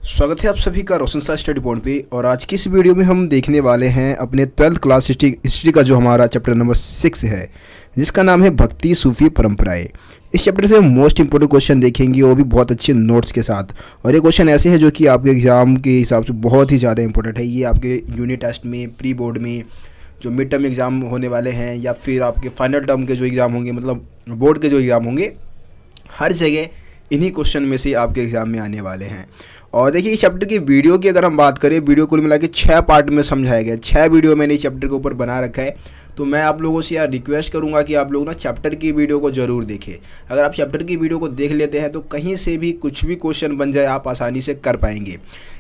स्वागत है आप सभी का रोशन सर स्टडी पॉइंट पे। और आज की इस वीडियो में हम देखने वाले हैं अपने 12th क्लास हिस्ट्री का जो हमारा चैप्टर नंबर 6 है, जिसका नाम है भक्ति सूफी परंपराएं। इस चैप्टर से मोस्ट इंपॉर्टेंट क्वेश्चन देखेंगे, वो भी बहुत अच्छे नोट्स के साथ। और ये क्वेश्चन ऐसे हैं जो कि आपके एग्जाम के हिसाब से बहुत ही ज़्यादा इंपॉर्टेंट है। ये आपके यूनिट टेस्ट में, प्री बोर्ड में, जो मिड टर्म एग्ज़ाम होने वाले हैं, या फिर आपके फाइनल टर्म के जो एग्ज़ाम होंगे, मतलब बोर्ड के जो एग्ज़ाम होंगे, हर जगह इन्हीं क्वेश्चन में से आपके एग्ज़ाम में आने वाले हैं। और देखिए, इस चैप्टर की वीडियो की अगर हम बात करें, वीडियो कुल मिला के 6 पार्ट में समझाया गया। 6 वीडियो मैंने इस चैप्टर के ऊपर बना रखा है। तो मैं आप लोगों से यार रिक्वेस्ट करूंगा कि आप लोग ना चैप्टर की वीडियो को ज़रूर देखें। अगर आप चैप्टर की वीडियो को देख लेते हैं तो कहीं से भी कुछ भी क्वेश्चन बन जाए आप आसानी से कर पाएंगे।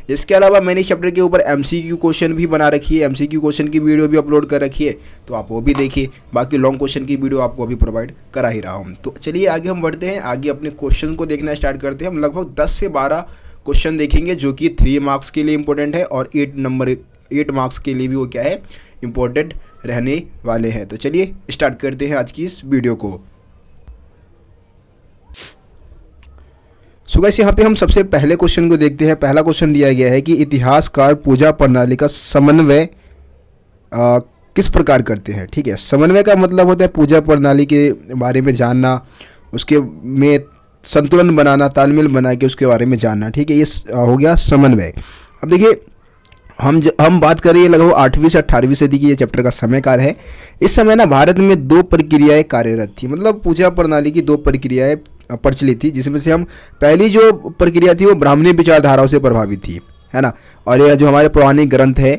इसके अलावा मैंने इस चैप्टर के ऊपर MCQ क्वेश्चन भी बना रखी है, MCQ क्वेश्चन की वीडियो भी अपलोड कर रखी है, तो आप वो भी देखिए। बाकी लॉन्ग क्वेश्चन की वीडियो आपको अभी प्रोवाइड करा ही रहा हूँ। तो चलिए आगे हम बढ़ते हैं, आगे अपने क्वेश्चन को देखना स्टार्ट करते हैं। हम लगभग 10 से 12 क्वेश्चन देखेंगे जो कि 3 मार्क्स के लिए इंपॉर्टेंट है, और 8 मार्क्स के लिए भी वो क्या है, इंपॉर्टेंट रहने वाले हैं। तो चलिए स्टार्ट करते हैं आज की इस वीडियो को। सो गाइस, यहाँ पे हम सबसे पहले क्वेश्चन को देखते हैं। पहला क्वेश्चन दिया गया है कि इतिहासकार पूजा प्रणाली का समन्वय किस प्रकार करते हैं। ठीक है, समन्वय का मतलब होता है पूजा प्रणाली के बारे में जानना, उसके में संतुलन बनाना, तालमेल बना के उसके बारे में जानना। ठीक है, ये हो गया समन्वय। अब देखिए, हम बात करें लगभग 8वीं से 18वीं सदी की ये चैप्टर का समय काल है। इस समय ना भारत में 2 प्रक्रियाएं कार्यरत थी, मतलब पूजा प्रणाली की 2 प्रक्रियाएं प्रचलित थी, जिसमें से हम पहली जो प्रक्रिया थी वो ब्राह्मणी विचारधाराओं से प्रभावित थी, है ना। और ये जो हमारे पौराणिक ग्रंथ है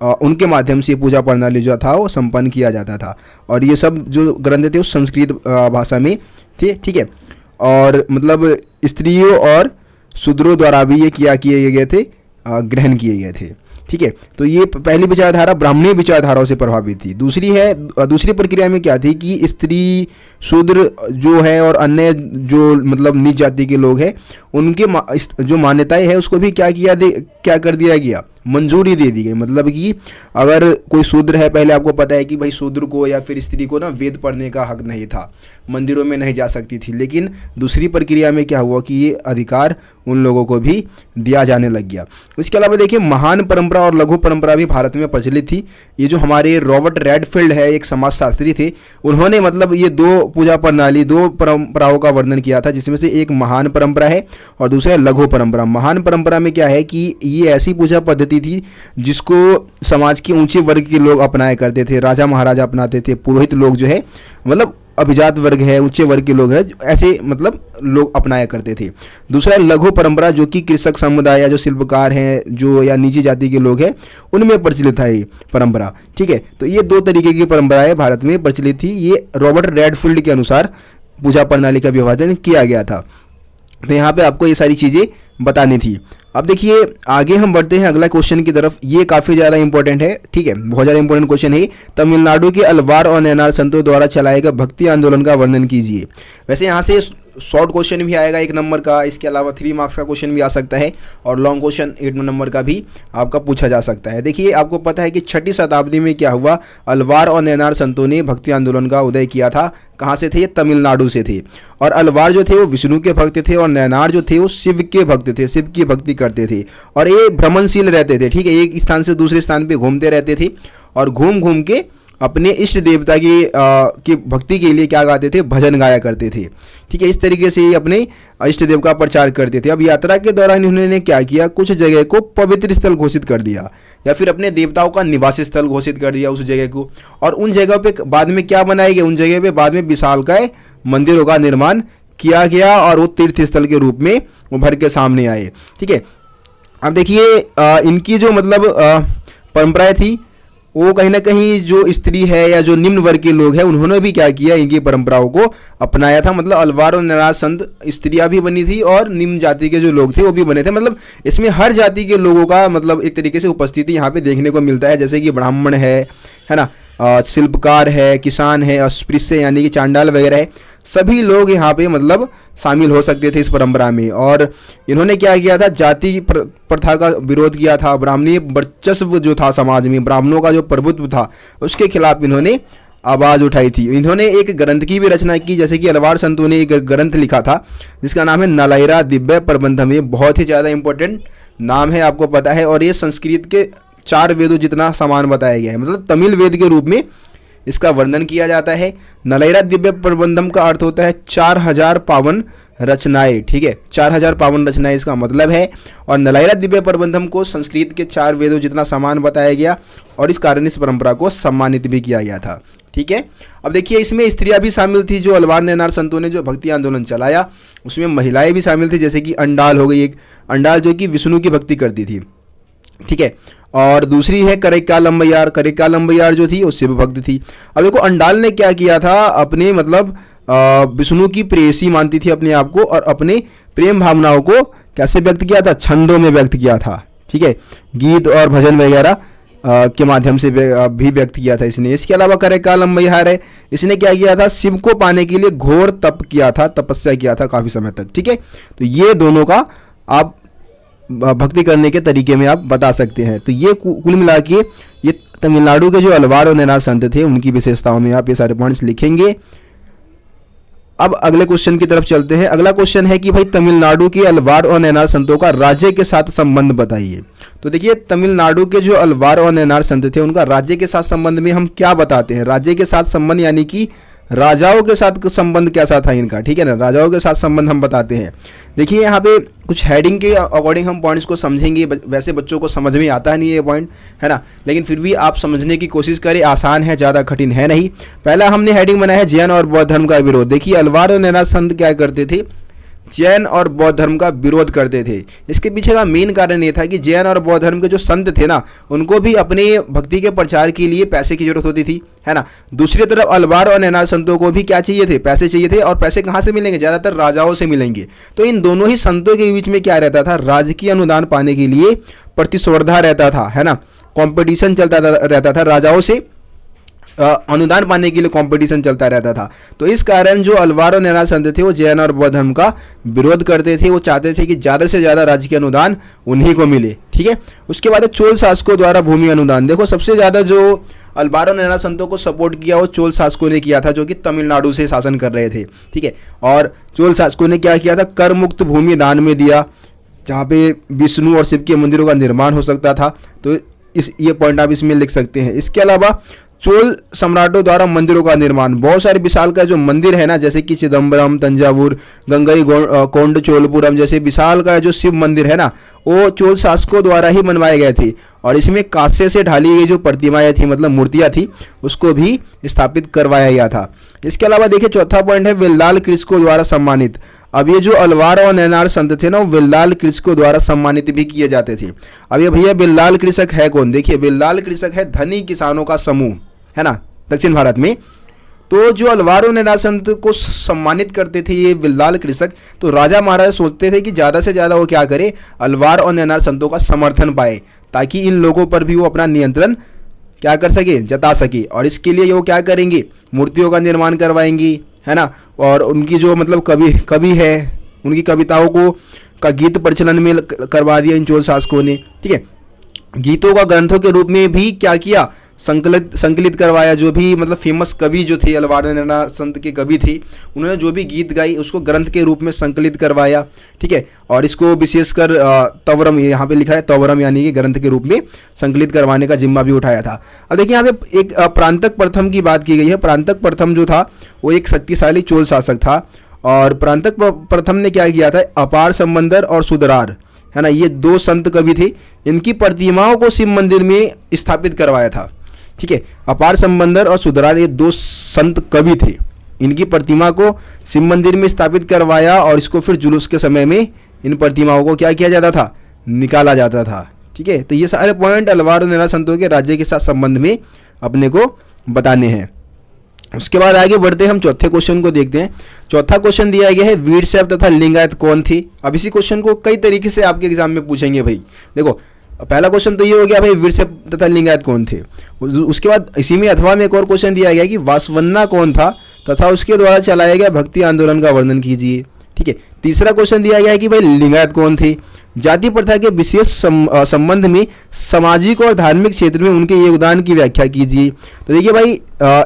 उनके माध्यम से पूजा प्रणाली जो था वो संपन्न किया जाता था। और ये सब जो ग्रंथ थे वो संस्कृत भाषा में थे। ठीक है, और मतलब स्त्रियों और शूद्रों द्वारा भी ये किए गए थे, ग्रहण किए गए थे। ठीक है, तो ये पहली विचारधारा ब्राह्मणी विचारधाराओं से प्रभावित थी। दूसरी प्रक्रिया में क्या थी कि स्त्री, शूद्र जो है और अन्य जो मतलब नीच जाति के लोग हैं, उनके जो मान्यताएं है उसको भी क्या कर दिया गया, मंजूरी दे दी गई। मतलब कि अगर कोई शूद्र है, पहले आपको पता है कि भाई शूद्र को या फिर स्त्री को ना वेद पढ़ने का हक नहीं था, मंदिरों में नहीं जा सकती थी। लेकिन दूसरी प्रक्रिया में क्या हुआ कि ये अधिकार उन लोगों को भी दिया जाने लग गया। इसके अलावा देखिए, महान परंपरा और लघु परंपरा भी भारत में प्रचलित थी। ये जो हमारे रॉबर्ट रेडफील्ड है, एक समाजशास्त्री थे, उन्होंने मतलब ये 2 पूजा प्रणाली, 2 परंपराओं का वर्णन किया था, जिसमें से एक महान परंपरा है और दूसरा लघु परंपरा। महान परंपरा में क्या है कि ये ऐसी पूजा पद्धति थी जिसको समाज के ऊंचे वर्ग के लोग अपनाया करते थे, राजा महाराजा अपनाते थे, पुरोहित लोग जो है, मतलब अभिजात वर्ग है, ऊंचे वर्ग के लोग हैं, ऐसे मतलब लोग अपनाया करते थे। दूसरा लघु परंपरा, जो कि कृषक समुदाय या जो शिल्पकार हैं, जो या नीची जाति के लोग हैं, उनमें प्रचलित है ये परंपरा। ठीक है, तो ये 2 तरीके की परंपराएं भारत में प्रचलित थी। ये रॉबर्ट रेडफील्ड के अनुसार पूजा प्रणाली का विभाजन किया गया था। तो यहाँ पे आपको ये सारी चीज़ें बतानी थी। अब देखिए, आगे हम बढ़ते हैं अगला क्वेश्चन की तरफ। ये काफ़ी ज़्यादा इंपॉर्टेंट है। ठीक है, बहुत ज़्यादा इंपॉर्टेंट क्वेश्चन है। तमिलनाडु के अलवार और नैनार संतों द्वारा चलाए गए भक्ति आंदोलन का वर्णन कीजिए। वैसे यहाँ से शॉर्ट क्वेश्चन भी आएगा 1 नंबर का, इसके अलावा 3 मार्क्स का क्वेश्चन भी आ सकता है, और लॉन्ग क्वेश्चन 8 नंबर का भी आपका पूछा जा सकता है। देखिए, आपको पता है कि 6ठी शताब्दी में क्या हुआ, अलवार और नैनार संतों ने भक्ति आंदोलन का उदय किया था। कहाँ से थे? तमिलनाडु से थे। और अलवार जो थे वो विष्णु के भक्त थे, और नैनार जो थे वो शिव के भक्त थे, शिव की भक्ति करते थे, और ये भ्रमणशील रहते थे। ठीक है, एक स्थान से दूसरे स्थान पे घूमते रहते थे, और घूम घूम के अपने इष्ट देवता की भक्ति के लिए क्या गाते थे, भजन गाया करते थे। ठीक है, इस तरीके से ये अपने इष्ट देव का प्रचार करते थे। अब यात्रा के दौरान इन्होंने क्या किया, कुछ जगह को पवित्र स्थल घोषित कर दिया, या फिर अपने देवताओं का निवास स्थल घोषित कर दिया उस जगह को। और उन जगह पे बाद में क्या बनाए गए, उन जगह पे बाद में विशालकाय मंदिरों का निर्माण किया गया, और वो तीर्थ स्थल के रूप में उभर के सामने आए। ठीक है, अब देखिए, इनकी जो मतलब परंपराएं थी, वो कहीं ना कहीं जो स्त्री है या जो निम्न वर्ग के लोग हैं, उन्होंने भी क्या किया, इनकी परंपराओं को अपनाया था। मतलब अलवार और नैनार संत स्त्रियां भी बनी थी, और निम्न जाति के जो लोग थे वो भी बने थे। मतलब इसमें हर जाति के लोगों का मतलब एक तरीके से उपस्थिति यहाँ पे देखने को मिलता है। जैसे कि ब्राह्मण है ना, शिल्पकार है, किसान है, अस्पृश्य यानी कि चांडाल वगैरह है, सभी लोग यहाँ पे मतलब शामिल हो सकते थे इस परंपरा में। और इन्होंने क्या किया था, जाति प्रथा का विरोध किया था। ब्राह्मणी वर्चस्व जो था समाज में, ब्राह्मणों का जो प्रभुत्व था, उसके खिलाफ इन्होंने आवाज़ उठाई थी। इन्होंने एक ग्रंथ की भी रचना की, जैसे कि अलवार संतों ने एक ग्रंथ लिखा था जिसका नाम है नलाइरा दिव्य प्रबंधम। ये बहुत ही ज़्यादा इंपॉर्टेंट नाम है आपको पता है, और ये संस्कृत के 4 वेदों जितना समान बताया गया है, मतलब तमिल वेद के रूप में इसका वर्णन किया जाता है। नलैरा दिव्य प्रबंधम का अर्थ होता है 4000 पावन रचनाएं, ठीक है, 4000 पावन रचनाएं इसका मतलब है। और नलैरा दिव्य प्रबंधम को संस्कृत के 4 वेदों जितना समान बताया गया, और इस कारण इस परंपरा को सम्मानित भी किया गया था, ठीक है। अब देखिए इसमें स्त्रियां भी शामिल थी, जो अलवार नैनार संतों ने जो भक्ति आंदोलन चलाया उसमें महिलाएं भी शामिल थी, जैसे कि अंडाल हो गई, एक अंडाल जो कि विष्णु की भक्ति करती थी, ठीक है। और दूसरी है करेकालम्बयार, करेकालम्बयार जो थी वो शिव भक्त थी। अब देखो अंडाल ने क्या किया था, अपने मतलब विष्णु की प्रेयसी मानती थी अपने आप को, और अपने प्रेम भावनाओं को कैसे व्यक्त किया था, छंदों में व्यक्त किया था, ठीक है, गीत और भजन वगैरह के माध्यम से भी व्यक्त किया था इसने। इसके अलावा करेकालम्बयार है, इसने क्या किया था, शिव को पाने के लिए घोर तप किया था, तपस्या किया था काफी समय तक, ठीक है। तो ये दोनों का आप भक्ति करने के तरीके में आप बता सकते हैं। तो ये कुल मिला के ये तमिलनाडु के जो अलवार और नैनार संत थे उनकी विशेषताओं में आप ये सारे पॉइंट्स लिखेंगे। अब अगले क्वेश्चन की तरफ चलते हैं। अगला क्वेश्चन है कि भाई तमिलनाडु के अलवार और नैनार संतों का राज्य के साथ संबंध बताइए। तो देखिए तमिलनाडु के जो अलवार और नैनार संत थे उनका राज्य के साथ संबंध में हम क्या बताते हैं, राज्य के साथ संबंध यानी कि राजाओं के साथ संबंध कैसा था इनका, ठीक है ना, राजाओं के साथ संबंध हम बताते हैं। देखिए यहाँ पे कुछ हेडिंग के अकॉर्डिंग हम पॉइंट्स को समझेंगे, वैसे बच्चों को समझ में आता नहीं ये पॉइंट, है ना, लेकिन फिर भी आप समझने की कोशिश करें, आसान है, ज़्यादा कठिन है नहीं। पहला हमने हेडिंग बनाया है जैन और बौद्ध धर्म का विरोध। देखिए अलवार और नैनार संत क्या करते थे, जैन और बौद्ध धर्म का विरोध करते थे। इसके पीछे का मेन कारण ये था कि जैन और बौद्ध धर्म के जो संत थे ना, उनको भी अपने भक्ति के प्रचार के लिए पैसे की जरूरत होती थी, है ना। दूसरी तरफ अलवार और नैनार संतों को भी क्या चाहिए थे, पैसे चाहिए थे, और पैसे कहाँ से मिलेंगे, ज़्यादातर राजाओं से मिलेंगे। तो इन दोनों ही संतों के बीच में क्या रहता था, राजकीय अनुदान पाने के लिए प्रतिस्पर्धा रहता था, है ना, कॉम्पिटिशन चलता रहता था, राजाओं से अनुदान पाने के लिए कंपटीशन चलता रहता था। तो इस कारण जो अलवार और नैनार संत थे वो जैन और बौद्ध धर्म का विरोध करते थे। वो चाहते थे कि ज़्यादा से ज़्यादा राजकीय अनुदान उन्हीं को मिले, ठीक है। उसके बाद चोल शासकों द्वारा भूमि अनुदान। देखो सबसे ज़्यादा जो अलवार और नैनार संतों को सपोर्ट किया वो चोल शासकों ने किया था, जो कि तमिलनाडु से शासन कर रहे थे, ठीक है। और चोल शासकों ने क्या किया था, कर मुक्त भूमि दान में दिया, जहाँ पे विष्णु और शिव के मंदिरों का निर्माण हो सकता था। तो ये पॉइंट आप इसमें लिख सकते हैं। इसके अलावा चोल सम्राटों द्वारा मंदिरों का निर्माण, बहुत सारे विशाल का जो मंदिर है ना, जैसे कि चिदम्बरम, तंजावुर, गंगई कोंड चोलपुरम जैसे विशाल का जो शिव मंदिर है ना, वो चोल शासकों द्वारा ही बनवाए गए थे। और इसमें कांसे से ढाली गई जो प्रतिमाएं थी, मतलब मूर्तियां थी, उसको भी स्थापित करवाया गया था। इसके अलावा देखिए चौथा पॉइंट है वेल्लाल कृषकों द्वारा सम्मानित। अब ये जो अलवार और नैनार संत थे ना, वो वेल्लाल कृषकों द्वारा सम्मानित भी किए जाते थे। अब ये भैया वेल्लाल कृषक है कौन, देखिए वेल्लाल कृषक है धनी किसानों का समूह, है ना, दक्षिण भारत में। तो जो अलवार और नैनार संत को सम्मानित करते थे ये वेल्लाल कृषक, तो राजा महाराज सोचते थे कि ज़्यादा से ज़्यादा वो क्या करे, अलवार और नैनार संतों का समर्थन पाए, ताकि इन लोगों पर भी वो अपना नियंत्रण क्या कर सके, जता सके। और इसके लिए वो क्या करेंगे, मूर्तियों का निर्माण करवाएंगी, है ना। और उनकी जो मतलब कवि है, उनकी कविताओं को का गीत प्रचलन में करवा दिया इन चोल शासकों ने, ठीक है। गीतों का ग्रंथों के रूप में भी क्या किया, संकलित करवाया। जो भी मतलब फेमस कवि जो थे, अलवार नैनार संत के कवि थे, उन्होंने जो भी गीत गाई उसको ग्रंथ के रूप में संकलित करवाया, ठीक है। और इसको विशेषकर तवरम, यहाँ पे लिखा है तवरम, यानी कि ग्रंथ के रूप में संकलित करवाने का जिम्मा भी उठाया था। अब देखिए यहाँ पे एक प्रांतक प्रथम की बात की गई है। प्रांतक प्रथम जो था वो एक शक्तिशाली चोल शासक था, और प्रांतक प्रथम ने क्या किया था, अपार संबंदर और सुदरार, है ना, ये 2 संत कवि थे, इनकी प्रतिमाओं को शिव मंदिर में स्थापित करवाया था, ठीक है। अपार संबंदर और सुदरार ये 2 संत कवि थे, इनकी प्रतिमा को शिव मंदिर में स्थापित करवाया, और इसको फिर जुलूस के समय में इन प्रतिमाओं को क्या किया जाता था, निकाला जाता था, ठीक है। तो ये सारे पॉइंट अलवार और नैनार संतों के राज्य के साथ संबंध में अपने को बताने हैं। उसके बाद आगे बढ़ते हैं, हम चौथे क्वेश्चन को देखते हैं। चौथा क्वेश्चन दिया गया है वीरशैव तथा लिंगायत कौन थी। अब इसी क्वेश्चन को कई तरीके से आपके एग्जाम में पूछेंगे भाई। देखो पहला क्वेश्चन तो ये हो गया भाई वीरशैव तथा लिंगायत कौन थे। उसके बाद इसी में अथवा में एक और क्वेश्चन दिया गया कि वासवन्ना कौन था तथा उसके द्वारा चलाया गया भक्ति आंदोलन का वर्णन कीजिए, ठीक है। तीसरा क्वेश्चन दिया गया है कि भाई लिंगायत कौन थे। जाति प्रथा के विशेष संबंध में सामाजिक और धार्मिक क्षेत्र में उनके योगदान की व्याख्या कीजिए। तो देखिए भाई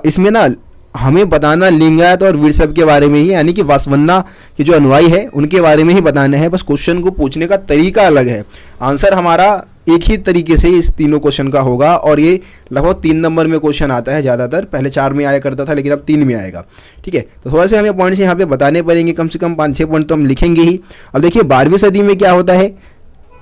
इसमें ना हमें बताना लिंगायत और वीरशैव के बारे में ही, यानी कि वासवन्ना के जो अनुयायी है उनके बारे में ही बताना है। बस क्वेश्चन को पूछने का तरीका अलग है। आंसर हमारा एक ही तरीके से इस तीनों क्वेश्चन का होगा, और ये लगभग 3 नंबर में क्वेश्चन आता है ज़्यादातर। पहले 4 में आया करता था, लेकिन अब 3 में आएगा। ठीक है, तो थोड़ा से हमें पॉइंट्स यहाँ पे बताने पड़ेंगे, कम से कम 5-6 पॉइंट तो हम लिखेंगे ही। अब देखिए 12वीं सदी में क्या होता है।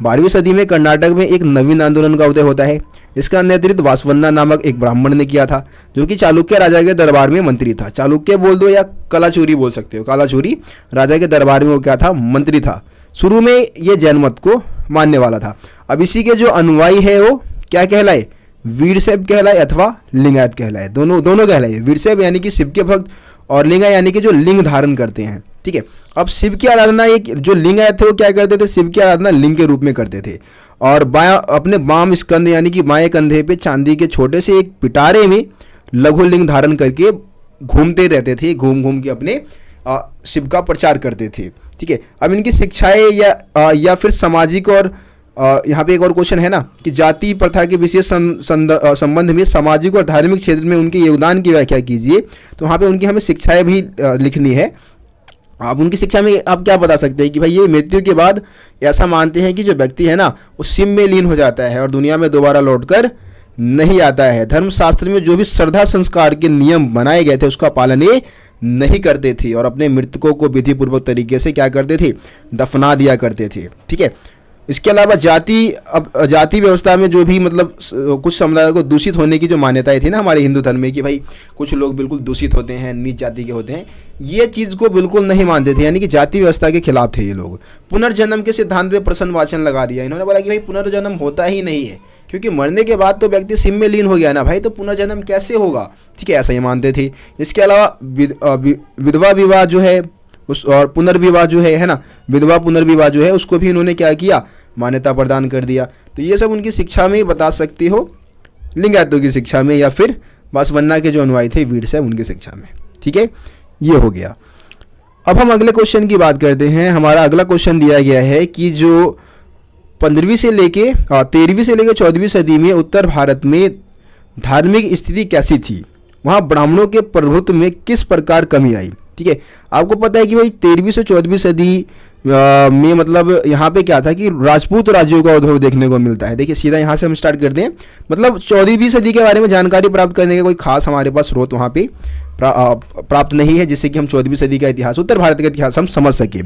12वीं सदी में कर्नाटक में एक नवीन आंदोलन का उदय होता है। इसका नेतृत्व वासवन्ना नामक एक ब्राह्मण ने किया था, जो कि चालुक्य राजा के दरबार में मंत्री था। चालुक्य बोल दो या कलाचूरी बोल सकते हो। कलाचूरी राजा के दरबार में वो क्या था, मंत्री था। शुरू में ये जैन मत को मानने वाला था। अब इसी के जो अनुयायी है वो क्या कहलाए, वीरशैव कहलाए अथवा लिंगायत कहलाए। दोनों कहलाए। वीरशैव यानी कि शिव के भक्त, और लिंगायत यानी कि जो लिंग धारण करते हैं। ठीक है, अब शिव की आराधना, एक जो लिंगायत थे वो क्या करते थे, शिव की आराधना लिंग के रूप में करते थे। और अपने बाम स्कंध यानी कि बाएं कंधे पे चांदी के छोटे से एक पिटारे में लघु लिंग धारण करके घूमते रहते थे। घूम घूम के अपने शिव का प्रचार करते थे। ठीक है, अब इनकी शिक्षाएं या फिर सामाजिक, और यहाँ पे एक और क्वेश्चन है ना कि जाति प्रथा के विशेष संबंध में सामाजिक और धार्मिक क्षेत्र में उनके योगदान की व्याख्या कीजिए। तो वहाँ पे उनकी हमें शिक्षाएं भी लिखनी है। आप उनकी शिक्षा में आप क्या बता सकते हैं कि भाई ये मृत्यु के बाद ऐसा मानते हैं कि जो व्यक्ति है ना वो शिव में लीन हो जाता है और दुनिया में दोबारा लौटकर नहीं आता है। धर्मशास्त्र में जो भी श्रद्धा संस्कार के नियम बनाए गए थे उसका पालन ये नहीं करते थे, और अपने मृतकों को विधिपूर्वक तरीके से क्या करते थे, दफना दिया करते थे। ठीक है, इसके अलावा जाति व्यवस्था में जो भी मतलब कुछ समुदायों को दूषित होने की जो मान्यताएं थी ना हमारे हिंदू धर्म में, कि भाई कुछ लोग बिल्कुल दूषित होते हैं, नीच जाति के होते हैं, ये चीज़ को बिल्कुल नहीं मानते थे। यानी कि जाति व्यवस्था के खिलाफ थे ये लोग। पुनर्जन्म के सिद्धांत पे प्रश्न वाचन लगा दिया। इन्होंने बोला कि भाई पुनर्जन्म होता ही नहीं है, क्योंकि मरने के बाद तो व्यक्ति शिव में लीन हो गया ना भाई, तो पुनर्जन्म कैसे होगा। ठीक है, ऐसा ही मानते थे। इसके अलावा विधवा विवाह जो है और पुनर्विवाह जो है ना, विधवा पुनर्विवाह जो है उसको भी इन्होंने क्या किया, मान्यता प्रदान कर दिया। तो ये सब उनकी शिक्षा में बता सकते हो, लिंगायतों की शिक्षा में या फिर वासवन्ना के जो अनुयायी थे वीरशैव उनकी शिक्षा में। ठीक है, ये हो गया। अब हम अगले क्वेश्चन की बात करते हैं। हमारा अगला क्वेश्चन दिया गया है कि जो 13वीं से लेके 14वीं सदी में उत्तर भारत में धार्मिक स्थिति कैसी थी, वहाँ ब्राह्मणों के प्रभुत्व में किस प्रकार कमी आई। ठीक है, आपको पता है कि भाई 13वीं से 14वीं सदी में मतलब यहाँ पे क्या था कि राजपूत राज्यों का उद्भव देखने को मिलता है। देखिए सीधा यहाँ से हम स्टार्ट करते हैं। मतलब 14वीं सदी के बारे में जानकारी प्राप्त करने का कोई खास हमारे पास स्रोत वहाँ पे प्राप्त नहीं है, जिससे कि हम 14वीं सदी का इतिहास, उत्तर भारत का इतिहास हम समझ सके।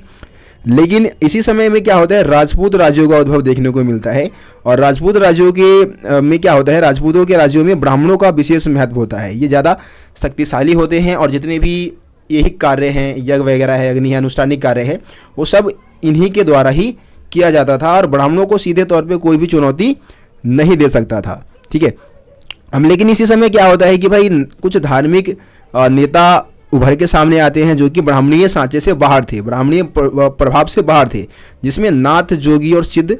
लेकिन इसी समय में क्या होता है, राजपूत राज्यों का उद्भव देखने को मिलता है। और राजपूत राज्यों के में क्या होता है, राजपूतों के राज्यों में ब्राह्मणों का विशेष महत्व होता है। ये ज़्यादा शक्तिशाली होते हैं, और जितने भी यही कार्य हैं, यज्ञ वगैरह है, अग्नि अनुष्ठानिक कार्य है, वो सब इन्हीं के द्वारा ही किया जाता था, और ब्राह्मणों को सीधे तौर पे कोई भी चुनौती नहीं दे सकता था। ठीक है, हम लेकिन इसी समय क्या होता है कि भाई कुछ धार्मिक नेता उभर के सामने आते हैं जो कि ब्राह्मणीय सांचे से बाहर थे, ब्राह्मणीय प्रभाव से बाहर थे, जिसमें नाथ, जोगी और सिद्ध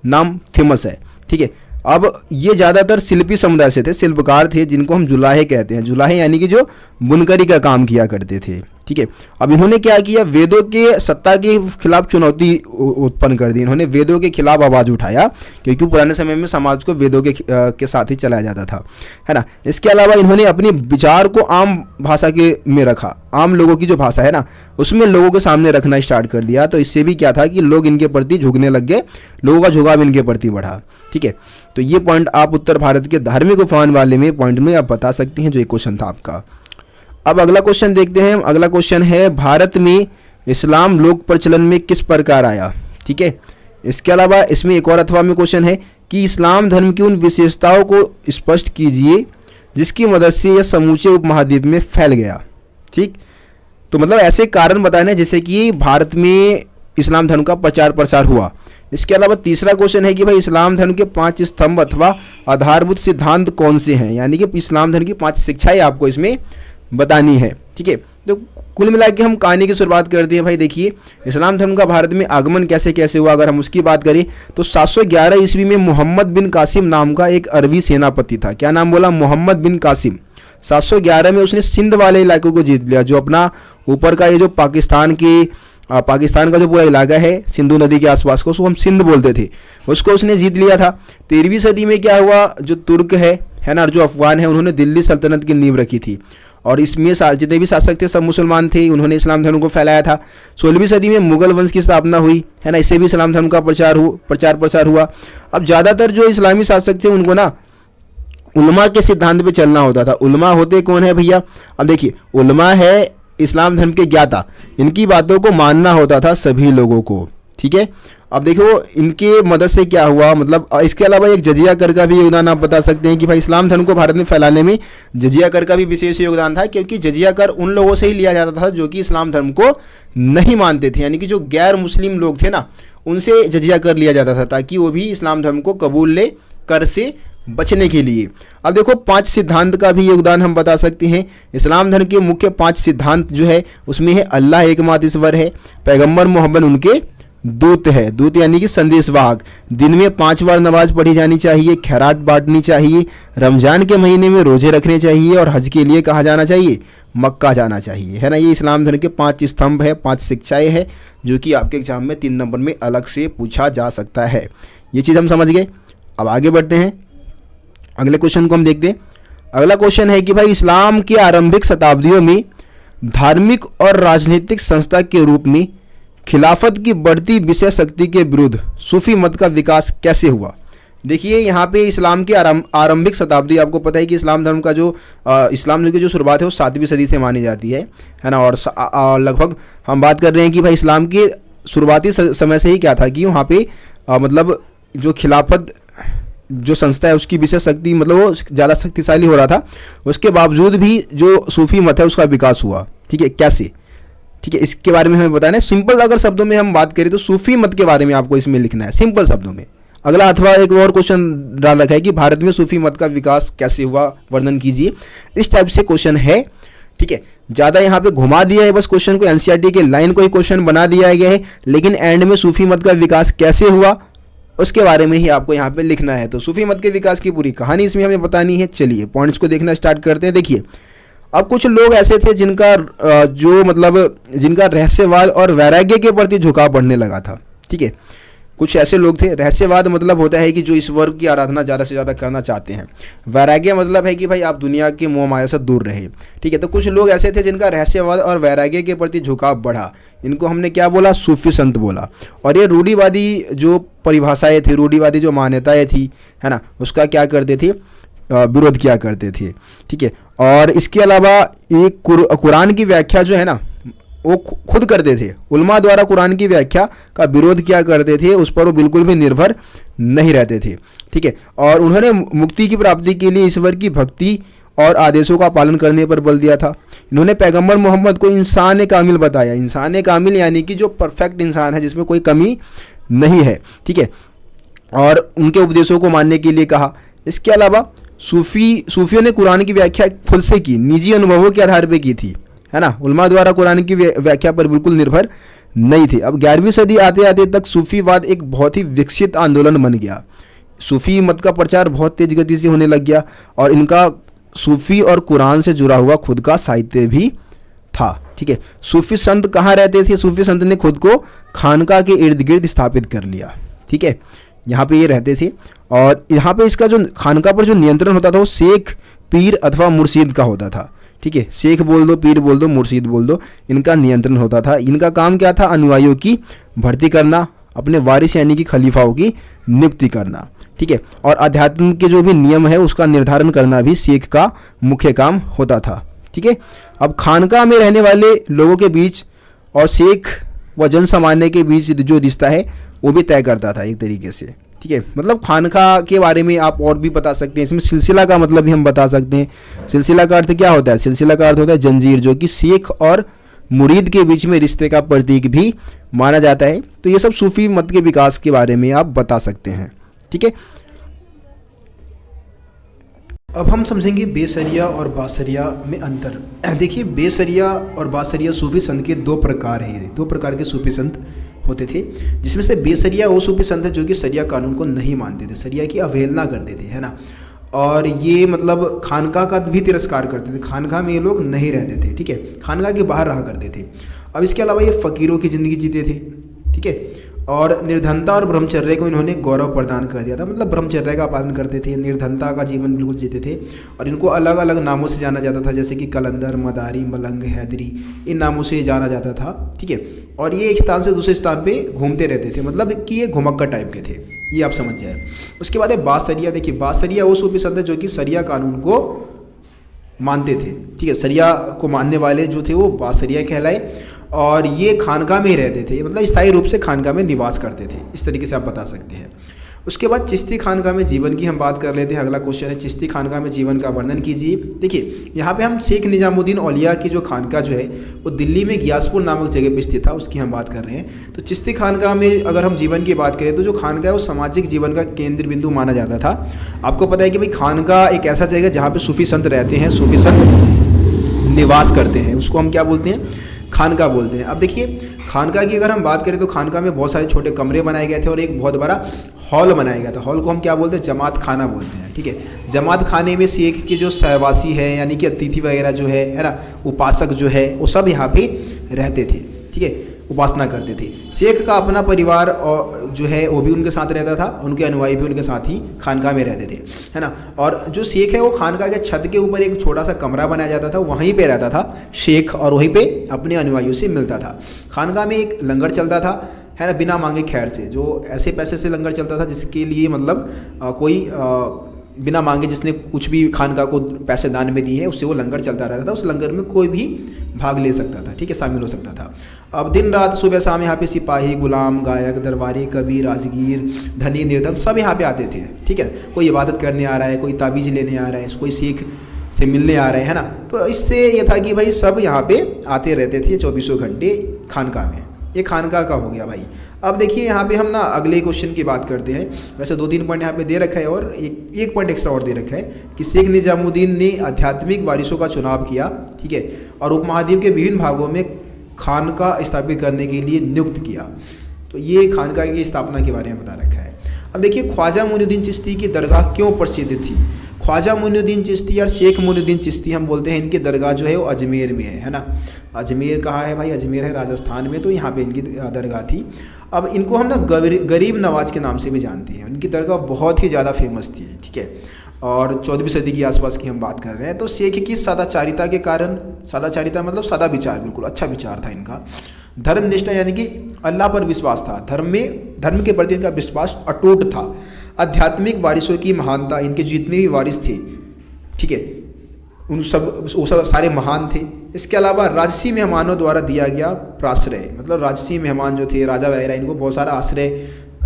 नाम फेमस है। ठीक है, अब ये ज़्यादातर शिल्पी समुदाय से थे, शिल्पकार थे, जिनको हम जुलाहे कहते हैं। जुलाहे यानी कि जो बुनकरी का काम किया करते थे। ठीक है, अब इन्होंने क्या किया, वेदों के सत्ता के खिलाफ चुनौती उत्पन्न कर दी। इन्होंने वेदों के खिलाफ आवाज़ उठाया, क्योंकि पुराने समय में समाज को वेदों के साथ ही चलाया जाता था, है ना। इसके अलावा इन्होंने अपने विचार को आम भाषा के में रखा, आम लोगों की जो भाषा है ना उसमें लोगों के सामने रखना स्टार्ट कर दिया। तो इससे भी क्या था कि लोग इनके प्रति झुकने लग गए, लोगों का झुकाव इनके प्रति बढ़ा। ठीक है, तो ये पॉइंट आप उत्तर भारत के धार्मिक उफान वाले में पॉइंट में आप बता सकते हैं, जो एक क्वेश्चन था आपका। अब अगला क्वेश्चन देखते हैं। अगला क्वेश्चन है, भारत में इस्लाम लोक प्रचलन में किस प्रकार आया। ठीक है, इसके अलावा इसमें एक और अथवा में क्वेश्चन है कि इस्लाम धर्म की उन विशेषताओं को स्पष्ट कीजिए जिसकी मदद से यह समूचे उपमहाद्वीप में फैल गया। ठीक, तो मतलब ऐसे कारण बताने जिससे कि भारत में इस्लाम धर्म का प्रचार प्रसार हुआ। इसके अलावा तीसरा क्वेश्चन है कि भाई इस्लाम धर्म के 5 स्तंभ अथवा आधारभूत सिद्धांत कौन से हैं, यानी कि इस्लाम धर्म की 5 शिक्षाएं आपको इसमें बतानी है। ठीक है, तो कुल मिला के हम कहानी की शुरुआत करते हैं। भाई देखिए, इस्लाम धर्म का भारत में आगमन कैसे कैसे हुआ, अगर हम उसकी बात करें तो 711 ईस्वी में मोहम्मद बिन कासिम नाम का एक अरबी सेनापति था। क्या नाम बोला, मोहम्मद बिन कासिम। 711 में उसने सिंध वाले इलाकों को जीत लिया, जो अपना ऊपर का ये जो पाकिस्तान का जो पूरा इलाका है सिंधु नदी के आसपास को, उसको हम सिंध बोलते थे, उसको उसने जीत लिया था। 13वीं सदी में क्या हुआ, जो तुर्क है ना, जो अफगान है, उन्होंने दिल्ली सल्तनत की नींव रखी थी। और इसमें जितने भी शासक थे सब मुसलमान थे, उन्होंने इस्लाम धर्म को फैलाया था। 16वीं सदी में मुगल वंश की स्थापना हुई है ना, इससे भी इस्लाम धर्म का प्रचार प्रसार हुआ। अब ज़्यादातर जो इस्लामी शासक थे उनको ना उलमा के सिद्धांत पे चलना होता था। उलमा होते कौन है भैया? अब देखिए, उलमा है इस्लाम धर्म के ज्ञाता, इनकी बातों को मानना होता था सभी लोगों को, ठीक है। अब देखो इनके मदद से क्या हुआ, मतलब इसके अलावा एक जजिया कर का भी योगदान आप बता सकते हैं कि भाई इस्लाम धर्म को भारत में फैलाने में जजिया कर का भी विशेष योगदान था, क्योंकि जजिया कर उन लोगों से ही लिया जाता था जो कि इस्लाम धर्म को नहीं मानते थे, यानी कि जो गैर मुस्लिम लोग थे ना, उनसे जजिया कर लिया जाता था ताकि वो भी इस्लाम धर्म को कबूल ले कर से बचने के लिए। अब देखो 5 सिद्धांत का भी योगदान हम बता सकते हैं। इस्लाम धर्म के मुख्य 5 सिद्धांत जो है उसमें है अल्लाह एकमात्र ईश्वर है, पैगंबर मोहम्मद उनके दूत है, दूत यानी कि संदेशवाहक, दिन में 5 बार नमाज पढ़ी जानी चाहिए, खैरात बांटनी चाहिए, रमजान के महीने में रोजे रखने चाहिए और हज के लिए कहाँ जाना चाहिए? मक्का जाना चाहिए, है ना। ये इस्लाम धर्म के 5 स्तंभ है, 5 शिक्षाएं हैं जो कि आपके एग्जाम में 3 नंबर में अलग से पूछा जा सकता है। ये चीज़ हम समझ गए। अब आगे बढ़ते हैं, अगले क्वेश्चन को हम देखते हैं। अगला क्वेश्चन है कि भाई इस्लाम की आरंभिक शताब्दियों में धार्मिक और राजनीतिक संस्था के रूप में खिलाफत की बढ़ती विषय शक्ति के विरुद्ध सूफी मत का विकास कैसे हुआ? देखिए यहाँ पे इस्लाम की आरंभिक शताब्दी, आपको पता है कि इस्लाम धर्म का जो इस्लाम धर्म की जो शुरुआत है वो 7वीं सदी से मानी जाती है ना। और लगभग हम बात कर रहे हैं कि भाई इस्लाम के शुरुआती समय से ही क्या था कि वहाँ पे मतलब जो खिलाफत जो संस्था है उसकी विशेष शक्ति, मतलब वो ज़्यादा शक्तिशाली हो रहा था, उसके बावजूद भी जो सूफी मत है उसका विकास हुआ। ठीक है, कैसे? ठीक है, इसके बारे में हमें बताना है। सिंपल अगर शब्दों में हम बात करें तो सूफी मत के बारे में आपको इसमें लिखना है सिंपल शब्दों में। अगला अथवा एक और क्वेश्चन डाल रखा है कि भारत में सूफी मत का विकास कैसे हुआ, वर्णन कीजिए। इस टाइप से क्वेश्चन है। ठीक है, ज़्यादा यहाँ पे घुमा दिया है बस क्वेश्चन को, एनसीईआरटी के लाइन को ही क्वेश्चन बना दिया गया है, लेकिन एंड में सूफी मत का विकास कैसे हुआ उसके बारे में ही आपको यहाँ पे लिखना है। तो सूफी मत के विकास की पूरी कहानी इसमें हमें बतानी है। चलिए पॉइंट्स को देखना स्टार्ट करते हैं। देखिए, अब कुछ लोग ऐसे थे जिनका जिनका रहस्यवाद और वैराग्य के प्रति झुकाव बढ़ने लगा था। ठीक है, कुछ ऐसे लोग थे। रहस्यवाद मतलब होता है कि जो ईश्वर की आराधना ज़्यादा से ज़्यादा करना चाहते हैं। वैराग्य मतलब है कि भाई आप दुनिया के मोह माया से दूर रहे। ठीक है, तो कुछ लोग ऐसे थे जिनका रहस्यवाद और वैराग्य के प्रति झुकाव बढ़ा। इनको हमने क्या बोला? सूफी संत बोला। और ये रूढ़िवादी जो परिभाषाएं थी, रूढ़िवादी जो मान्यताएं थी, है ना, उसका क्या करते थे? विरोध किया करते थे। ठीक है, और इसके अलावा ये कुरान की व्याख्या जो है ना वो खुद करते थे। उलमा द्वारा कुरान की व्याख्या का विरोध किया करते थे, उस पर वो बिल्कुल भी निर्भर नहीं रहते थे। ठीक है, और उन्होंने मुक्ति की प्राप्ति के लिए ईश्वर की भक्ति और आदेशों का पालन करने पर बल दिया था। इन्होंने पैगंबर मोहम्मद को इंसान कामिल बताया। इंसान कामिल यानी कि जो परफेक्ट इंसान है, जिसमें कोई कमी नहीं है। ठीक है, और उनके उपदेशों को मानने के लिए कहा। इसके अलावा सूफियों ने कुरान की व्याख्या खुद से की, निजी अनुभवों के आधार पर की थी, है ना। उलमा द्वारा कुरान की व्याख्या पर बिल्कुल निर्भर नहीं थे। अब 11वीं सदी आते आते तक सूफीवाद एक बहुत ही विकसित आंदोलन बन गया। सूफी मत का प्रचार बहुत तेज गति से होने लग गया और इनका सूफी और कुरान से जुड़ा हुआ खुद का साहित्य भी था। ठीक है, सूफी संत कहाँ रहते थे? सूफी संत ने खुद को खानका के इर्द गिर्द स्थापित कर लिया। ठीक है, यहाँ पे ये रहते थे और यहाँ पे इसका जो खानका पर जो नियंत्रण होता था वो शेख, पीर अथवा मुर्शीद का होता था। ठीक है, शेख बोल दो, पीर बोल दो, मुर्शीद बोल दो, इनका नियंत्रण होता था। इनका काम क्या था? अनुयायियों की भर्ती करना, अपने वारिस यानी कि खलीफाओं की नियुक्ति करना। ठीक है, और अध्यात्म के जो भी नियम है उसका निर्धारण करना भी शेख का मुख्य काम होता था। ठीक है, अब खानका में रहने वाले लोगों के बीच और शेख व जन सामान्य के बीच जो रिश्ता है वो भी तय करता था एक तरीके से। ठीक है, मतलब खानका के बारे में आप और भी बता सकते हैं। इसमें सिलसिला का मतलब भी हम बता सकते हैं। सिलसिला का अर्थ क्या होता है? सिलसिला का अर्थ होता है जंजीर, जो कि शेख और मुरीद के बीच में रिश्ते का प्रतीक भी माना जाता है। तो ये सब सूफी मत के विकास के बारे में आप बता सकते हैं। ठीक है, अब हम समझेंगे बेसरिया और बासरिया में अंतर। देखिए, बेसरिया और बासरिया सूफी संत के 2 प्रकार हैं। 2 प्रकार के सूफी संत होते थे, जिसमें से बेसरिया वो सूफी संत है जो कि सरिया कानून को नहीं मानते थे, सरिया की अवहेलना करते थे, है ना। और ये मतलब खानका का भी तिरस्कार करते थे। खानका में ये लोग नहीं रहते थे। ठीक है, खानका के बाहर रहा करते थे। अब इसके अलावा ये फ़कीरों की ज़िंदगी जीते थे। ठीक है, और निर्धनता और ब्रह्मचर्य को इन्होंने गौरव प्रदान कर दिया था। मतलब ब्रह्मचर्य का पालन करते थे, निर्धनता का जीवन बिल्कुल जीते थे, और इनको अलग अलग नामों से जाना जाता था, जैसे कि कलंदर, मदारी, मलंग, हैदरी, इन नामों से जाना जाता था। ठीक है, और ये एक स्थान से दूसरे स्थान पे घूमते रहते थे, मतलब कि ये घुमक्कड़ टाइप के थे, ये आप समझ जाए। उसके बाद है बासरिया। देखिए बासरिया वो सूफी संत है जो कि सरिया कानून को मानते थे। ठीक है, सरिया को मानने वाले जो थे वो बासरिया कहलाए, और ये खानका में ही रहते थे, मतलब स्थायी रूप से खानका में निवास करते थे, इस तरीके से आप बता सकते हैं। उसके बाद चिश्ती खानका में जीवन की हम बात कर लेते हैं। अगला क्वेश्चन है चिश्ती खानका में जीवन का वर्णन कीजिए। देखिए यहाँ पे हम शेख निजामुद्दीन औलिया की जो खानका जो है वो दिल्ली में गियासपुर नामक जगह पे स्थित था, उसकी हम बात कर रहे हैं। तो चिश्ती खानका में अगर हम जीवन की बात करें तो जो खानका है वो सामाजिक जीवन का केंद्र बिंदु माना जाता था। आपको पता है कि भाई खानका एक ऐसा जगह जहाँ पे सूफी संत रहते हैं, सूफी संत निवास करते हैं, उसको हम क्या बोलते हैं, खानका बोलते हैं। अब देखिए खानका की अगर हम बात करें तो खानका में बहुत सारे छोटे कमरे बनाए गए थे और एक बहुत बड़ा हॉल बनाया गया था। हॉल को हम क्या बोलते हैं, जमात खाना बोलते हैं। ठीक है, जमात खाने में शेख के जो सहवासी है यानी कि अतिथि वगैरह जो है ना, उपासक जो है वो सब यहाँ पे रहते थे। ठीक है, उपासना करते थे। शेख का अपना परिवार और जो है वो भी उनके साथ रहता था, उनके अनुयायी भी उनके साथ ही खानका में रहते थे, है ना। और जो शेख है वो खानका के छत के ऊपर एक छोटा सा कमरा बनाया जाता था, वहीं पे रहता था शेख और वहीं पे अपने अनुयायियों से मिलता था। खानका में एक लंगर चलता था, है ना, बिना मांगे खैर से, जो ऐसे पैसे से लंगर चलता था जिसके लिए मतलब कोई बिना मांगे जिसने कुछ भी खानका को पैसे दान में दिए हैं उससे वो लंगर चलता रहता था। उस लंगर में कोई भी भाग ले सकता था, ठीक है, शामिल हो सकता था। अब दिन रात सुबह शाम यहाँ पे सिपाही, गुलाम, गायक, दरबारी, कवि, राजगीर, धनी, निर्धन सब यहाँ पे आते थे। ठीक है, कोई इबादत करने आ रहा है, कोई ताबीज़ लेने आ रहा है, कोई सीख से मिलने आ रहे हैं, है ना। तो इससे ये था कि भाई सब यहाँ पे आते रहते थे 24 घंटे खानका में। ये खानका का हो गया भाई। अब देखिए यहाँ पे हम ना अगले क्वेश्चन की बात करते हैं। वैसे 2-3 पॉइंट यहाँ पे दे रखा है और एक पॉइंट एक्स्ट्रा और दे रखा है कि शेख निजामुद्दीन ने आध्यात्मिक वारिसों का चुनाव किया, ठीक है, और उपमहाद्वीप के विभिन्न भागों में खानका स्थापित करने के लिए नियुक्त किया। तो ये खानका की स्थापना के बारे में बता रखा है। अब देखिए ख्वाजा मोइनुद्दीन चिश्ती की दरगाह क्यों प्रसिद्ध थी। ख्वाजा मोइनुद्दीन चिश्ती और शेख मोइनुद्दीन चिश्ती हम बोलते हैं, इनकी दरगाह जो है वो अजमेर में है ना। अजमेर कहाँ है भाई, अजमेर है राजस्थान में, तो यहाँ पे इनकी दरगाह थी। अब इनको हम ना गरीब नवाज के नाम से भी जानते हैं। उनकी दरगाह बहुत ही ज़्यादा फेमस थी, ठीक है, और 14वीं सदी के आसपास की हम बात कर रहे हैं। तो शेख की सदाचारिता के कारण, सदाचारिता मतलब सदा विचार, बिल्कुल अच्छा विचार था इनका। धर्मनिष्ठा यानी कि अल्लाह पर विश्वास था, धर्म के प्रति इनका विश्वास अटूट था। आध्यात्मिक वारिसों की महानता, इनके जितने भी वारिस थे, ठीक है, वो सब सारे महान थे। इसके अलावा राजसी मेहमानों द्वारा दिया गया प्राश्रय, मतलब राजसी मेहमान जो थे, राजा वगैरह, इनको बहुत सारा आश्रय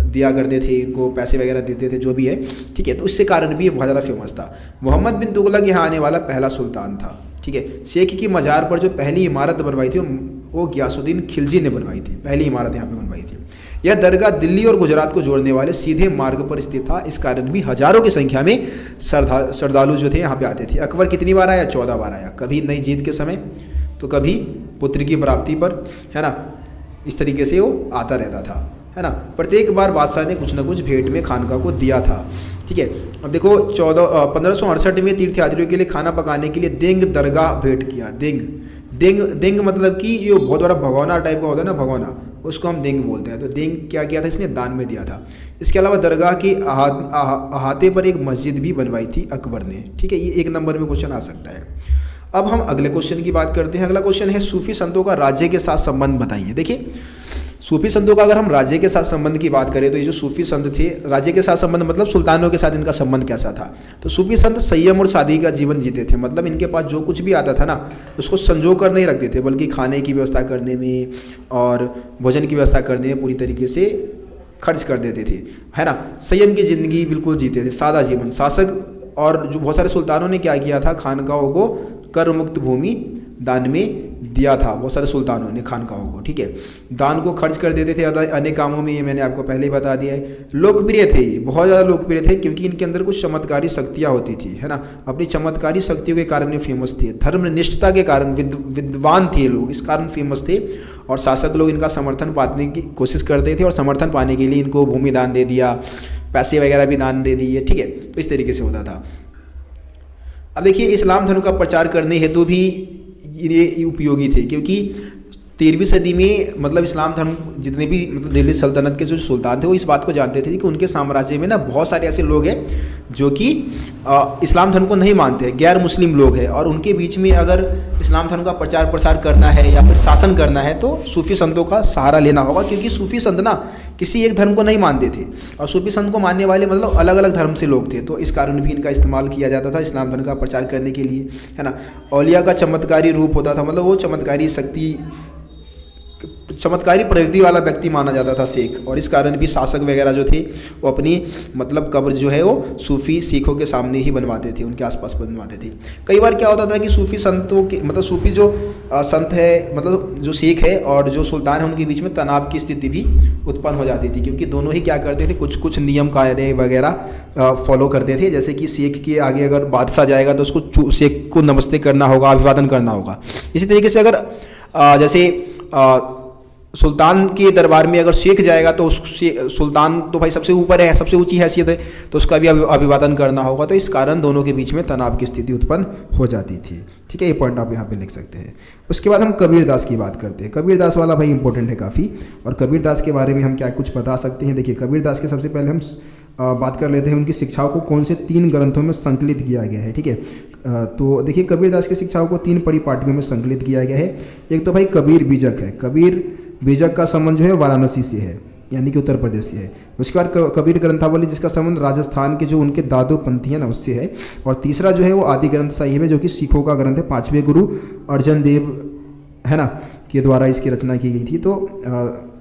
दिया करते थे, इनको पैसे वगैरह देते थे, जो भी है, ठीक है। तो इसके कारण भी ये बहुत ज़्यादा फेमस था। मोहम्मद बिन तुगलक यहाँ आने वाला पहला सुल्तान था, ठीक है। शेख की मज़ार पर जो पहली इमारत बनवाई थी वो गियासुद्दीन खिलजी ने बनवाई थी, पहली इमारत यहाँ पे बनवाई थी। यह दरगाह दिल्ली और गुजरात को जोड़ने वाले सीधे मार्ग पर स्थित था। इस कारण भी हजारों की संख्या में श्रद्धालु जो थे यहाँ पे आते थे। अकबर कितनी बार आया, 14 बार आया, कभी नई जीत के समय तो कभी पुत्र की प्राप्ति पर, है ना। इस तरीके से वो आता रहता था, है ना। प्रत्येक बार बादशाह ने कुछ ना कुछ भेंट में खानका को दिया था, ठीक है। अब देखो 1568 में तीर्थयात्रियों के लिए खाना पकाने के लिए देंग दरगाह भेंट किया। देंग मतलब कि ये बहुत बड़ा भगोना टाइप का होता है ना, भगोना, उसको हम देंग बोलते हैं। तो देंग क्या किया था, इसने दान में दिया था। इसके अलावा दरगाह के अहाते पर एक मस्जिद भी बनवाई थी अकबर ने, ठीक है। ये 1 नंबर में क्वेश्चन आ सकता है। अब हम अगले क्वेश्चन की बात करते हैं। अगला क्वेश्चन है सूफी संतों का राज्य के साथ संबंध बताइए। देखिए सूफी संतों का अगर हम राज्य के साथ संबंध की बात करें तो ये जो सूफी संत थे, राज्य के साथ संबंध मतलब सुल्तानों के साथ इनका संबंध कैसा था। तो सूफी संत संयम और सादगी का जीवन जीते थे, मतलब इनके पास जो कुछ भी आता था ना उसको संजो कर नहीं रखते थे, बल्कि खाने की व्यवस्था करने में और भोजन की व्यवस्था करने में पूरी तरीके से खर्च कर देते थे, है ना। संयम की जिंदगी बिल्कुल जीते थे, सादा जीवन। शासक और जो बहुत सारे सुल्तानों ने क्या किया था, खानकाओं को कर मुक्त भूमि दान में दिया था। बहुत सारे सुल्तानों ने खानकाओं को, ठीक है, दान को खर्च कर देते थे अनेक कामों में। ये मैंने आपको पहले ही बता दिया है। लोकप्रिय थे, बहुत ज़्यादा लोकप्रिय थे क्योंकि इनके अंदर कुछ चमत्कारी शक्तियाँ होती थी, है ना। अपनी चमत्कारी शक्तियों के कारण ये फेमस थे। धर्मनिष्ठता के कारण विद्वान थे लोग, इस कारण फेमस थे। और शासक लोग इनका समर्थन पाने की कोशिश करते थे और समर्थन पाने के लिए इनको भूमि दान दे दिया, पैसे वगैरह भी दान दे दिए, ठीक है। तो इस तरीके से होता था। अब देखिए इस्लाम धर्म का प्रचार करने हेतु भी ये उपयोगी थे, क्योंकि 13वीं सदी में मतलब इस्लाम धर्म जितने भी मतलब दिल्ली सल्तनत के जो सुल्तान थे वो इस बात को जानते थे कि उनके साम्राज्य में ना बहुत सारे ऐसे लोग हैं जो कि इस्लाम धर्म को नहीं मानते, गैर मुस्लिम लोग हैं, और उनके बीच में अगर इस्लाम धर्म का प्रचार प्रसार करना है या फिर शासन करना है तो सूफी संतों का सहारा लेना होगा, क्योंकि सूफी संत ना किसी एक धर्म को नहीं मानते थे और सूफी संत को मानने वाले मतलब अलग अलग धर्म से लोग थे। तो इस कारण भी इनका इस्तेमाल किया जाता था इस्लाम धर्म का प्रचार करने के लिए, है ना। औलिया का चमत्कारी रूप होता था, मतलब वो चमत्कारी शक्ति, चमत्कारी प्रवृत्ति वाला व्यक्ति माना जाता था शेख, और इस कारण भी शासक वगैरह जो थे वो अपनी मतलब कब्र जो है वो सूफी सिखों के सामने ही बनवाते थे, उनके आसपास बनवाते थे। कई बार क्या होता था कि सूफी संतों के मतलब सूफी जो संत है मतलब जो शेख है और जो सुल्तान है उनके बीच में तनाव की स्थिति भी उत्पन्न हो जाती थी, क्योंकि दोनों ही क्या करते थे, कुछ कुछ नियम कायदे वगैरह फॉलो करते थे। जैसे कि शेख के आगे अगर बादशाह जाएगा तो उसको शेख को नमस्ते करना होगा, अभिवादन करना होगा। इसी तरीके से अगर जैसे सुल्तान के दरबार में अगर शेख जाएगा तो उस सुल्तान तो भाई सबसे ऊपर है, सबसे ऊंची हैसियत है, तो उसका भी अभिवादन करना होगा। तो इस कारण दोनों के बीच में तनाव की स्थिति उत्पन्न हो जाती थी। ठीक है, ये पॉइंट आप यहाँ पे लिख सकते हैं। उसके बाद हम कबीरदास की बात करते हैं। कबीरदास वाला भाई इंपॉर्टेंट है काफ़ी, और कबीरदास के बारे में हम क्या कुछ बता सकते हैं। देखिए, कबीरदास के सबसे पहले हम बात कर लेते हैं उनकी शिक्षाओं को कौन से 3 ग्रंथों में संकलित किया गया है। ठीक है, तो देखिए कबीरदास की शिक्षाओं को 3 परिपाटियों में संकलित किया गया है। एक तो भाई कबीर बीजक है। कबीर बीजक का संबंध जो है वाराणसी से है, यानी कि उत्तर प्रदेश से है। उसके बाद कबीर ग्रंथावली जिसका संबंध राजस्थान के जो उनके दादू पंथी है ना उससे है। और तीसरा जो है वो आदि ग्रंथ साहिब है, जो कि सिखों का ग्रंथ है, 5वें गुरु अर्जन देव है ना के द्वारा इसकी रचना की गई थी। तो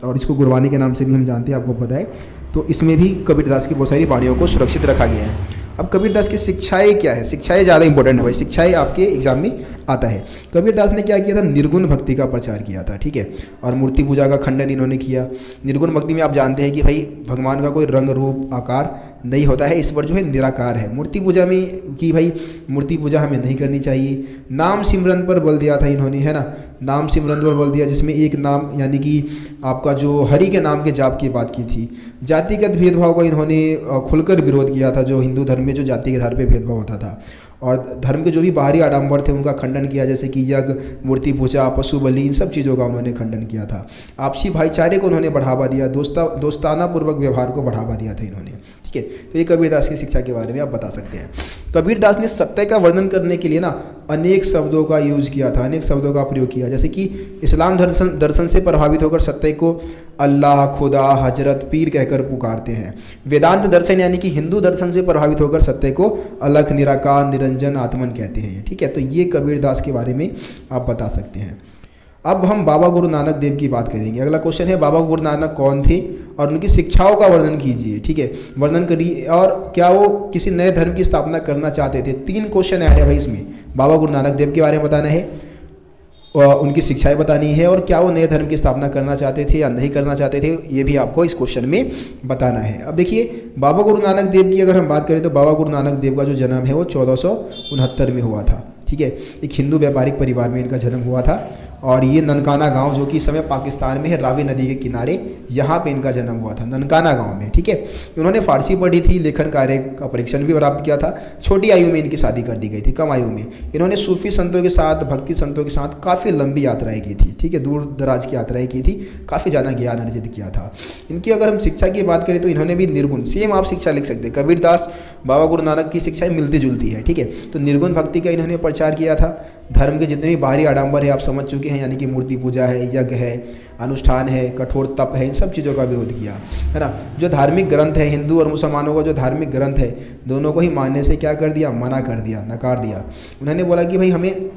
और इसको गुरबानी के नाम से भी हम जानते हैं, आपको पता है। तो इसमें भी कबीरदास की बहुत सारी वाणियों को सुरक्षित रखा गया है। अब कबीरदास की शिक्षाएं क्या है, शिक्षाएं ज़्यादा इंपॉर्टेंट है भाई, शिक्षाएं आपके एग्जाम में आता है। कबीरदास ने क्या किया था, निर्गुण भक्ति का प्रचार किया था। ठीक है, और मूर्ति पूजा का खंडन इन्होंने किया। निर्गुण भक्ति में आप जानते हैं कि भाई भगवान का कोई रंग रूप आकार नहीं होता है, ईश्वर जो है निराकार है। मूर्ति पूजा में कि भाई मूर्ति पूजा हमें नहीं करनी चाहिए। नाम सिमरन पर बल दिया था इन्होंने, है ना, नाम सिमरन पर बल दिया, जिसमें एक नाम यानी कि आपका जो हरि के नाम के जाप की बात की थी। जातिगत भेदभाव का इन्होंने खुलकर विरोध किया था, जो हिंदू धर्म में जो जाति के आधार पर भेदभाव होता था। और धर्म के जो भी बाहरी आडंबर थे उनका खंडन किया, जैसे कि यज्ञ, मूर्ति पूजा, पशु बलि, इन सब चीज़ों का उन्होंने खंडन किया था। आपसी भाईचारे को उन्होंने बढ़ावा दिया, दोस्ताना पूर्वक व्यवहार को बढ़ावा दिया था इन्होंने। ठीक है, तो ये कबीरदास की शिक्षा के बारे में आप बता सकते हैं। कबीरदास ने सत्य का वर्णन करने के लिए ना अनेक शब्दों का यूज किया था, अनेक शब्दों का प्रयोग किया। जैसे कि इस्लाम दर्शन से प्रभावित होकर सत्य को अल्लाह, खुदा, हजरत, पीर कहकर पुकारते हैं। वेदांत दर्शन यानी कि हिंदू दर्शन से प्रभावित होकर सत्य को अलख, निराकार, निरंजन, आत्मन कहते हैं। ठीक है, तो ये कबीरदास के बारे में आप बता सकते हैं। अब हम बाबा गुरु नानक देव की बात करेंगे। अगला क्वेश्चन है, बाबा गुरु नानक कौन थे और उनकी शिक्षाओं का वर्णन कीजिए। ठीक है, वर्णन करिए, और क्या वो किसी नए धर्म की स्थापना करना चाहते थे। 3 क्वेश्चन ऐड है भाई इसमें। बाबा गुरु नानक देव के बारे में बताना है, उनकी शिक्षाएं बतानी है, और क्या वो नए धर्म की स्थापना करना चाहते थे या नहीं करना चाहते थे, ये भी आपको इस क्वेश्चन में बताना है। अब देखिए, बाबा गुरु नानक देव की अगर हम बात करें तो बाबा गुरु नानक देव का जो जन्म है वो 1469 में हुआ था। ठीक है, एक हिंदू व्यापारिक परिवार में इनका जन्म हुआ था, और ये ननकाना गांव जो कि इस समय पाकिस्तान में है, रावी नदी के किनारे, यहाँ पे इनका जन्म हुआ था, ननकाना गांव में। ठीक है, इन्होंने फारसी पढ़ी थी, लेखन कार्य का परीक्षण भी प्राप्त किया था। छोटी आयु में इनकी शादी कर दी गई थी, कम आयु में। इन्होंने सूफी संतों के साथ, भक्ति संतों के साथ काफ़ी लंबी यात्राएं की थी। ठीक है, दूर दराज की यात्राएं की थी, काफ़ी ज़्यादा ज्ञान अर्जित किया था। इनकी अगर हम शिक्षा की बात करें तो इन्होंने भी निर्गुण, सेम आप शिक्षा लिख सकते हैं। कबीरदास, बाबा गुरु नानक की शिक्षाएं मिलती जुलती है। ठीक है, तो निर्गुण भक्ति का इन्होंने प्रचार किया था। धर्म के जितने भी बाहरी आडंबर है आप समझ चुके हैं, यानी कि मूर्ति पूजा है, यज्ञ है, अनुष्ठान है, कठोर तप है, इन सब चीज़ों का विरोध किया, है ना। जो धार्मिक ग्रंथ है, हिंदू और मुसलमानों का जो धार्मिक ग्रंथ है, दोनों को ही मानने से क्या कर दिया, मना कर दिया, नकार दिया। उन्होंने बोला कि भाई हमें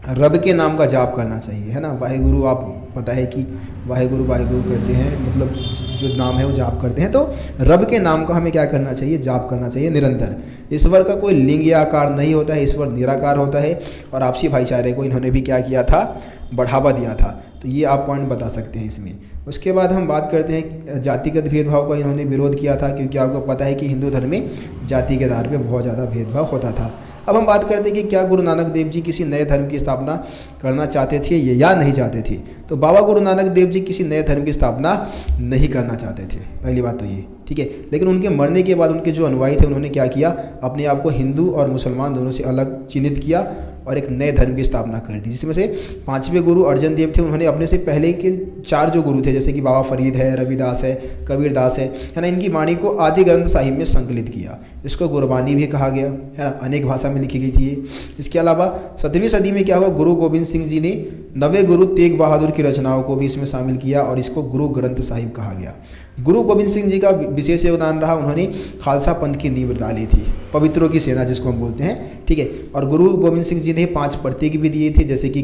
रब के नाम का जाप करना चाहिए, है ना। वाहेगुरु, आप पता है कि वाहेगुरु वाहेगुरु करते हैं, मतलब जो नाम है वो जाप करते हैं। तो रब के नाम का हमें क्या करना चाहिए, जाप करना चाहिए निरंतर। ईश्वर का कोई लिंग या आकार नहीं होता है, ईश्वर निराकार होता है। और आपसी भाईचारे को इन्होंने भी क्या किया था, बढ़ावा दिया था। तो ये आप पॉइंट बता सकते हैं इसमें। उसके बाद हम बात करते हैं जातिगत भेदभाव का इन्होंने विरोध किया था, क्योंकि आपको पता है कि हिंदू धर्म में जाति के आधार पर बहुत ज़्यादा भेदभाव होता था। अब हम बात करते हैं कि क्या गुरु नानक देव जी किसी नए धर्म की स्थापना करना चाहते थे या नहीं चाहते थे। तो बाबा गुरु नानक देव जी किसी नए धर्म की स्थापना नहीं करना चाहते थे, पहली बात तो ये। ठीक है, लेकिन उनके मरने के बाद उनके जो अनुयायी थे उन्होंने क्या किया, अपने आप को हिंदू और मुसलमान दोनों से अलग चिन्हित किया, और एक नए धर्म की स्थापना कर दी, जिसमें से 5वें गुरु अर्जन देव थे। उन्होंने अपने से पहले के 4 जो गुरु थे, जैसे कि बाबा फरीद है, रविदास है, कबीरदास है ना, इनकी वाणी को आदि ग्रंथ साहिब में संकलित किया। इसको गुरबानी भी कहा गया है ना, अनेक भाषा में लिखी गई थी ये। इसके अलावा 7वीं सदी में क्या हुआ, गुरु गोविंद सिंह जी ने 9वें गुरु तेग बहादुर की रचनाओं को भी इसमें शामिल किया और इसको गुरु ग्रंथ साहिब कहा गया। गुरु गोविंद सिंह जी का विशेष योगदान रहा, उन्होंने खालसा पंथ की नींव डाली थी, पवित्रों की सेना जिसको हम बोलते हैं, ठीक है। और गुरु गोविंद सिंह जी ने 5 प्रतीक भी दिए थे, जैसे कि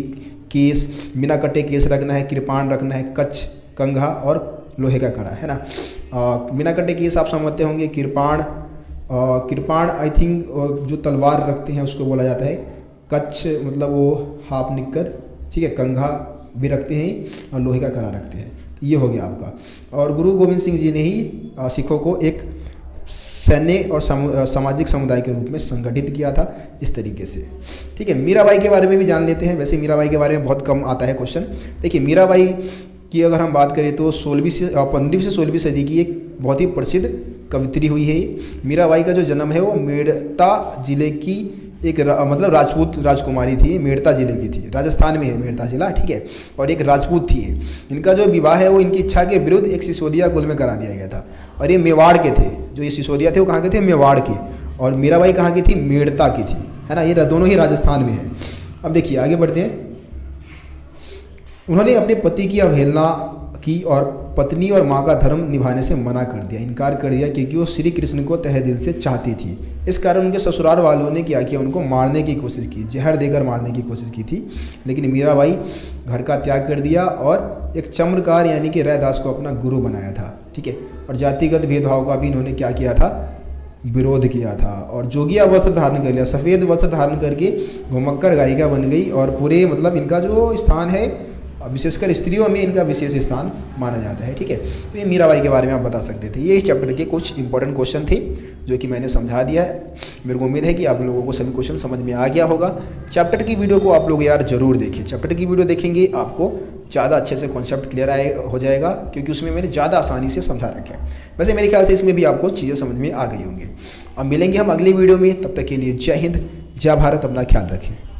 केस, बिना कटे केस रखना है, कृपाण रखना है, कच्छ, कंघा और लोहे का कड़ा, है ना। बिना कटे केस आप समझते होंगे, कृपाण आई थिंक जो तलवार रखते हैं उसको बोला जाता है, कच्छ मतलब वो हाफ निक्कर, ठीक है, कंघा भी रखते हैं और लोहे का कड़ा रखते हैं। तो ये हो गया आपका। और गुरु गोविंद सिंह जी ने ही सिखों को एक सैन्य और सामाजिक समुदाय के रूप में संगठित किया था, इस तरीके से, ठीक है। मीराबाई के बारे में भी जान लेते हैं। वैसे मीराबाई के बारे में बहुत कम आता है क्वेश्चन। देखिए मीराबाई की अगर हम बात करें तो 15वीं से 16वीं सदी की एक बहुत ही प्रसिद्ध कवित्री हुई है। मीराबाई का जो जन्म है वो मेड़ता जिले की एक मतलब राजपूत राजकुमारी थी, मेड़ता जिले की थी, राजस्थान में है मेड़ता जिला, ठीक है। और एक राजपूत थी। इनका जो विवाह है वो इनकी इच्छा के विरुद्ध एक सिसोदिया कुल में करा दिया गया था। और ये मेवाड़ के थे, जो ये सिसोदिया थे वो कहाँ के थे, मेवाड़ के। और मीराबाई कहाँ की थी, मेड़ता की थी, है ना। ये दोनों ही राजस्थान में है। अब देखिए आगे बढ़ते हैं। उन्होंने अपने पति की अवहेलना की और पत्नी और माँ का धर्म निभाने से मना कर दिया, इनकार कर दिया, क्योंकि वो श्री कृष्ण को तहे दिल से चाहती थी। इस कारण उनके ससुराल वालों ने क्या किया, उनको मारने की कोशिश की, जहर देकर मारने की कोशिश की थी। लेकिन मीराबाई घर का त्याग कर दिया और एक चम्रकार यानी कि रैदास को अपना गुरु बनाया था, ठीक है। और जातिगत भेदभाव का भी इन्होंने क्या किया था, विरोध किया था। और जोगिया वस्त्र धारण कर लिया, सफ़ेद वस्त्र धारण करके घुमक्कर गायिका बन गई। और पूरे मतलब इनका जो स्थान है, विशेषकर स्त्रियों में इनका विशेष स्थान माना जाता है, ठीक है। तो ये मीराबाई के बारे में आप बता सकते थे। ये इस चैप्टर के कुछ इंपॉर्टेंट क्वेश्चन थे जो कि मैंने समझा दिया है। मेरे को उम्मीद है कि आप लोगों को सभी क्वेश्चन समझ में आ गया होगा। चैप्टर की वीडियो को आप लोग यार जरूर देखिए। चैप्टर की वीडियो देखेंगे आपको ज़्यादा अच्छे से कॉन्सेप्ट क्लियर हो जाएगा, क्योंकि उसमें मैंने ज़्यादा आसानी से समझा रखा है। वैसे मेरे ख्याल से इसमें भी आपको चीज़ें समझ में आ गई होंगी। अब मिलेंगे हम अगली वीडियो में, तब तक के लिए जय हिंद, जय भारत, अपना ख्याल रखें।